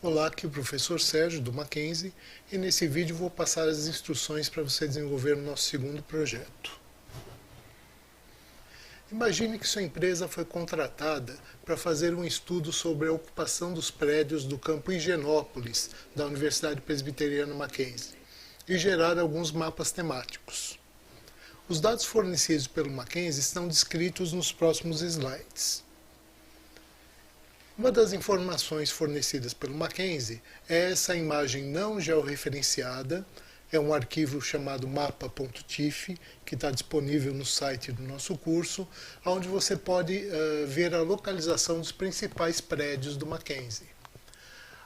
Olá, aqui é o professor Sérgio do Mackenzie e nesse vídeo vou passar as instruções para você desenvolver o nosso segundo projeto. Imagine que sua empresa foi contratada para fazer um estudo sobre a ocupação dos prédios do campo Higienópolis da Universidade Presbiteriana Mackenzie e gerar alguns mapas temáticos. Os dados fornecidos pelo Mackenzie estão descritos nos próximos slides. Uma das informações fornecidas pelo Mackenzie é essa imagem não georreferenciada, é um arquivo chamado mapa.tif, que está disponível no site do nosso curso, onde você pode ver a localização dos principais prédios do Mackenzie.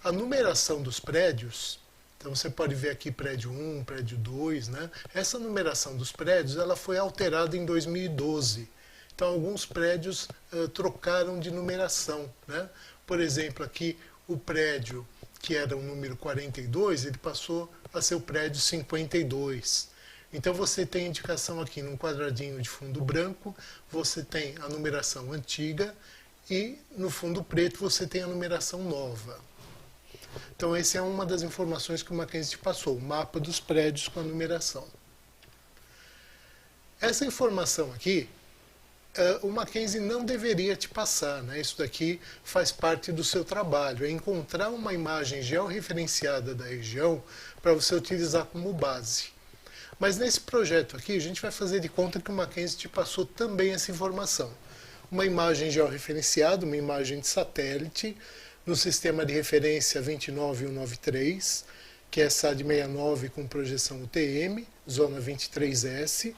A numeração dos prédios, então você pode ver aqui prédio 1, prédio 2, né? Essa numeração dos prédios ela foi alterada em 2012. Então, alguns prédios trocaram de numeração, né? Por exemplo, aqui o prédio que era o número 42, ele passou a ser o prédio 52. Então, você tem indicação aqui num quadradinho de fundo branco, você tem a numeração antiga e no fundo preto você tem a numeração nova. Então, essa é uma das informações que o Mackenzie te passou, o mapa dos prédios com a numeração. Essa informação aqui, o Mackenzie não deveria te passar, né? Isso daqui faz parte do seu trabalho, é encontrar uma imagem georreferenciada da região para você utilizar como base. Mas nesse projeto aqui, a gente vai fazer de conta que o Mackenzie te passou também essa informação. Uma imagem georreferenciada, uma imagem de satélite, no sistema de referência 29193, que é SAD 69 com projeção UTM, zona 23S,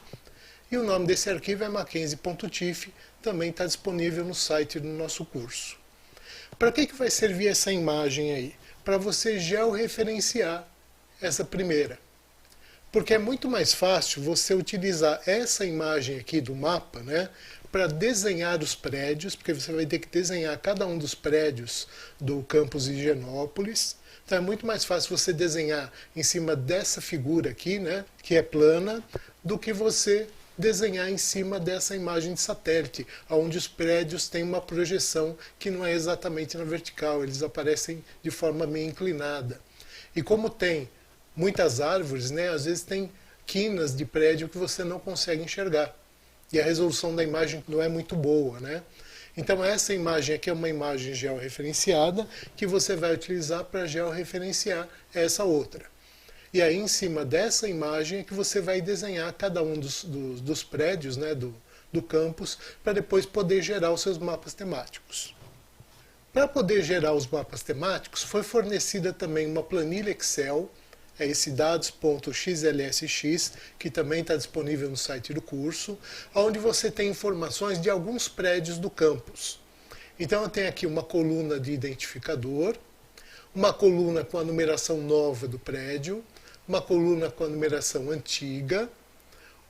e o nome desse arquivo é mackenzie.tif, também está disponível no site do nosso curso. Para que vai servir essa imagem aí? Para você georreferenciar essa primeira. Porque é muito mais fácil você utilizar essa imagem aqui do mapa, né, para desenhar os prédios, porque você vai ter que desenhar cada um dos prédios do campus Higienópolis. Então é muito mais fácil você desenhar em cima dessa figura aqui, né, que é plana, do que você desenhar em cima dessa imagem de satélite, onde os prédios têm uma projeção que não é exatamente na vertical, eles aparecem de forma meio inclinada. E como tem muitas árvores, né, às vezes tem quinas de prédio que você não consegue enxergar. E a resolução da imagem não é muito boa, né? Então essa imagem aqui é uma imagem georreferenciada que você vai utilizar para georreferenciar essa outra. E aí, em cima dessa imagem, é que você vai desenhar cada um dos prédios, né, do campus, para depois poder gerar os seus mapas temáticos. Para poder gerar os mapas temáticos, foi fornecida também uma planilha Excel, é esse dados.xlsx, que também está disponível no site do curso, onde você tem informações de alguns prédios do campus. Então, eu tenho aqui uma coluna de identificador, uma coluna com a numeração nova do prédio, uma coluna com a numeração antiga,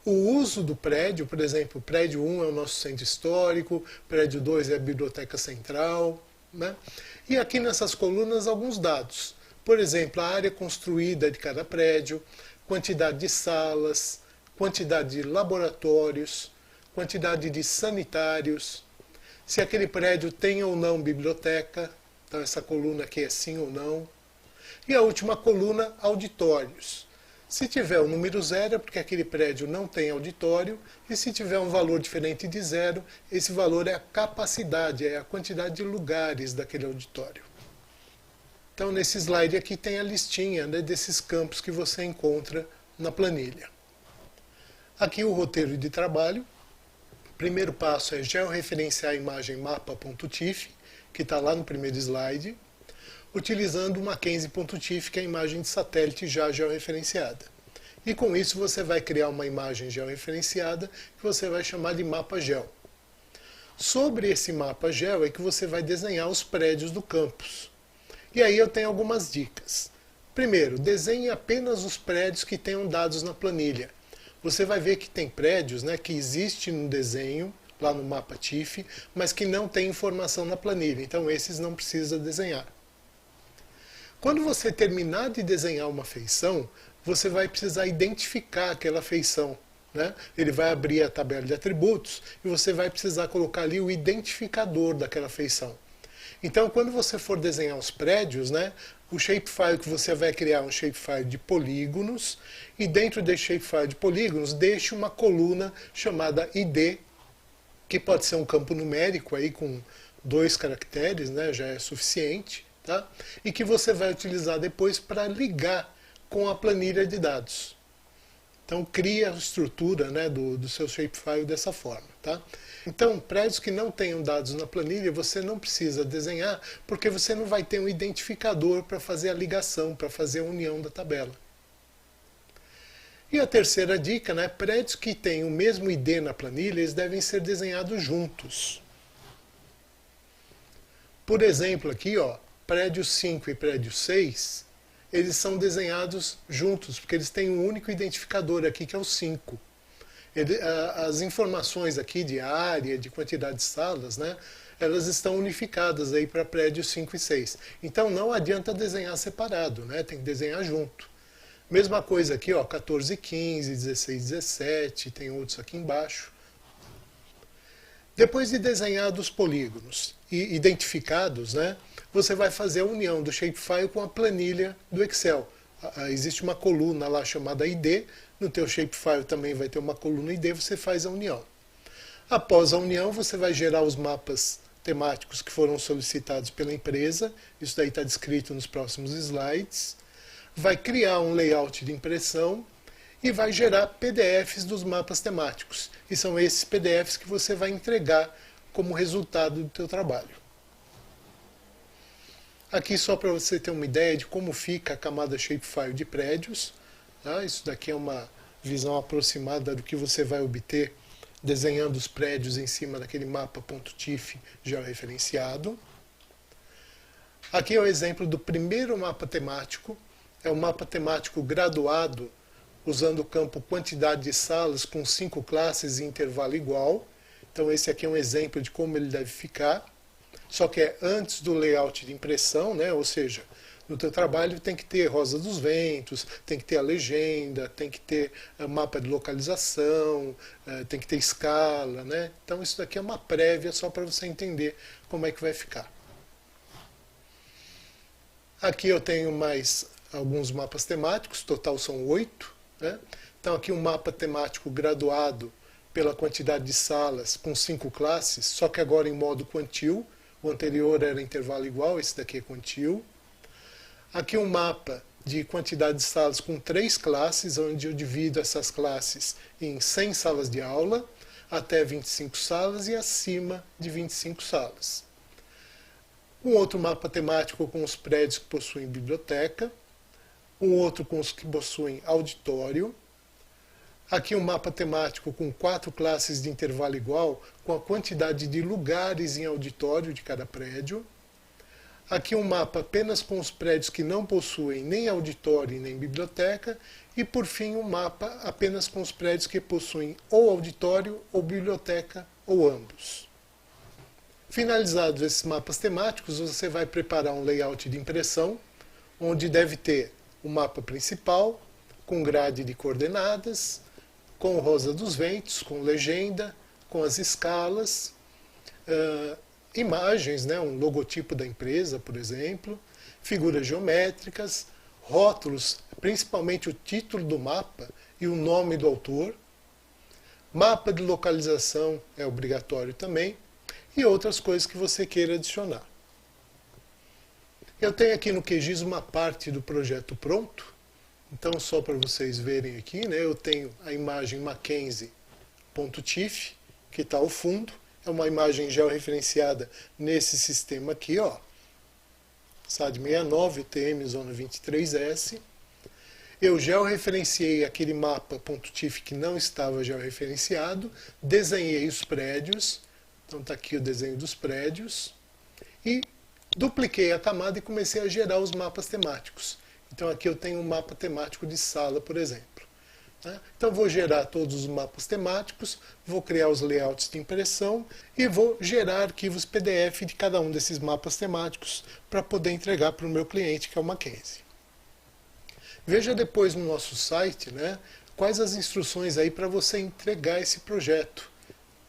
o uso do prédio, por exemplo, prédio 1 é o nosso centro histórico, prédio 2 é a biblioteca central, né? E aqui nessas colunas alguns dados, por exemplo, a área construída de cada prédio, quantidade de salas, quantidade de laboratórios, quantidade de sanitários, se aquele prédio tem ou não biblioteca, então essa coluna aqui é sim ou não. E a última coluna, auditórios. Se tiver o número 0, é porque aquele prédio não tem auditório, e se tiver um valor diferente de 0, esse valor é a capacidade, é a quantidade de lugares daquele auditório. Então, nesse slide aqui tem a listinha, né, desses campos que você encontra na planilha. Aqui o roteiro de trabalho. O primeiro passo é georreferenciar a imagem mapa.tif, que está lá no primeiro slide, utilizando o mackenzie.tif, que é a imagem de satélite já georreferenciada. E com isso você vai criar uma imagem georreferenciada que você vai chamar de mapa geo. Sobre esse mapa geo é que você vai desenhar os prédios do campus. E aí eu tenho algumas dicas. Primeiro, desenhe apenas os prédios que tenham dados na planilha. Você vai ver que tem prédios, né, que existem no desenho, lá no mapa TIFF, mas que não tem informação na planilha. Então esses não precisa desenhar. Quando você terminar de desenhar uma feição, você vai precisar identificar aquela feição, né? Ele vai abrir a tabela de atributos e você vai precisar colocar ali o identificador daquela feição. Então, quando você for desenhar os prédios, né, o shapefile que você vai criar é um shapefile de polígonos, e dentro desse shapefile de polígonos, deixe uma coluna chamada ID, que pode ser um campo numérico aí com 2 caracteres, né, já é suficiente, tá? E que você vai utilizar depois para ligar com a planilha de dados. Então, cria a estrutura, né, do seu shapefile dessa forma. Tá? Então, prédios que não tenham dados na planilha, você não precisa desenhar, porque você não vai ter um identificador para fazer a ligação, para fazer a união da tabela. E a terceira dica, né, prédios que têm o mesmo ID na planilha, eles devem ser desenhados juntos. Por exemplo, aqui, ó, prédio 5 e prédio 6, eles são desenhados juntos, porque eles têm um único identificador aqui, que é o 5. As informações aqui de área, de quantidade de salas, né, elas estão unificadas aí para prédios 5 e 6. Então não adianta desenhar separado, né, tem que desenhar junto. Mesma coisa aqui, ó, 14 e 15, 16 e 17, tem outros aqui embaixo. Depois de desenhados os polígonos e identificados, né, você vai fazer a união do shapefile com a planilha do Excel. Existe uma coluna lá chamada ID, no teu shapefile também vai ter uma coluna ID, você faz a união. Após a união, você vai gerar os mapas temáticos que foram solicitados pela empresa, isso daí está descrito nos próximos slides. Vai criar um layout de impressão e vai gerar PDFs dos mapas temáticos. E são esses PDFs que você vai entregar como resultado do teu trabalho. Aqui só para você ter uma ideia de como fica a camada shapefile de prédios. Tá? Isso daqui é uma visão aproximada do que você vai obter desenhando os prédios em cima daquele mapa.tif georreferenciado. Aqui é o exemplo do primeiro mapa temático. É um mapa temático graduado, usando o campo quantidade de salas com 5 classes em intervalo igual. Então esse aqui é um exemplo de como ele deve ficar. Só que é antes do layout de impressão, né? Ou seja, no teu trabalho tem que ter rosa dos ventos, tem que ter a legenda, tem que ter mapa de localização, tem que ter escala, né? Então isso daqui é uma prévia só para você entender como é que vai ficar. Aqui eu tenho mais alguns mapas temáticos, total são 8. Né? Então aqui um mapa temático graduado pela quantidade de salas com 5 classes, só que agora em modo quantil. O anterior era intervalo igual, esse daqui é quantil. Aqui um mapa de quantidade de salas com 3 classes, onde eu divido essas classes em 100 salas de aula, até 25 salas e acima de 25 salas. Um outro mapa temático com os prédios que possuem biblioteca. Um outro com os que possuem auditório. Aqui um mapa temático com 4 classes de intervalo igual, com a quantidade de lugares em auditório de cada prédio. Aqui um mapa apenas com os prédios que não possuem nem auditório nem biblioteca. E por fim um mapa apenas com os prédios que possuem ou auditório ou biblioteca ou ambos. Finalizados esses mapas temáticos, você vai preparar um layout de impressão, onde deve ter o mapa principal, com grade de coordenadas, com rosa dos ventos, com legenda, com as escalas, imagens, né, um logotipo da empresa, por exemplo, figuras geométricas, rótulos, principalmente o título do mapa e o nome do autor. Mapa de localização é obrigatório também, e outras coisas que você queira adicionar. Eu tenho aqui no QGIS uma parte do projeto pronto, então só para vocês verem aqui, né, eu tenho a imagem Mackenzie.tif, que está ao fundo, é uma imagem georreferenciada nesse sistema aqui, ó, SAD69, UTM Zona 23S. Eu georreferenciei aquele mapa.tif que não estava georreferenciado, desenhei os prédios, então está aqui o desenho dos prédios, e dupliquei a camada e comecei a gerar os mapas temáticos. Então aqui eu tenho um mapa temático de sala, por exemplo. Então vou gerar todos os mapas temáticos, vou criar os layouts de impressão e vou gerar arquivos PDF de cada um desses mapas temáticos para poder entregar para o meu cliente, que é o Mackenzie. Veja depois no nosso site, né, quais as instruções aí para você entregar esse projeto.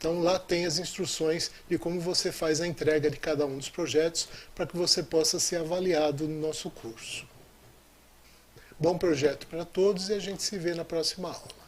Então lá tem as instruções de como você faz a entrega de cada um dos projetos para que você possa ser avaliado no nosso curso. Bom projeto para todos e a gente se vê na próxima aula.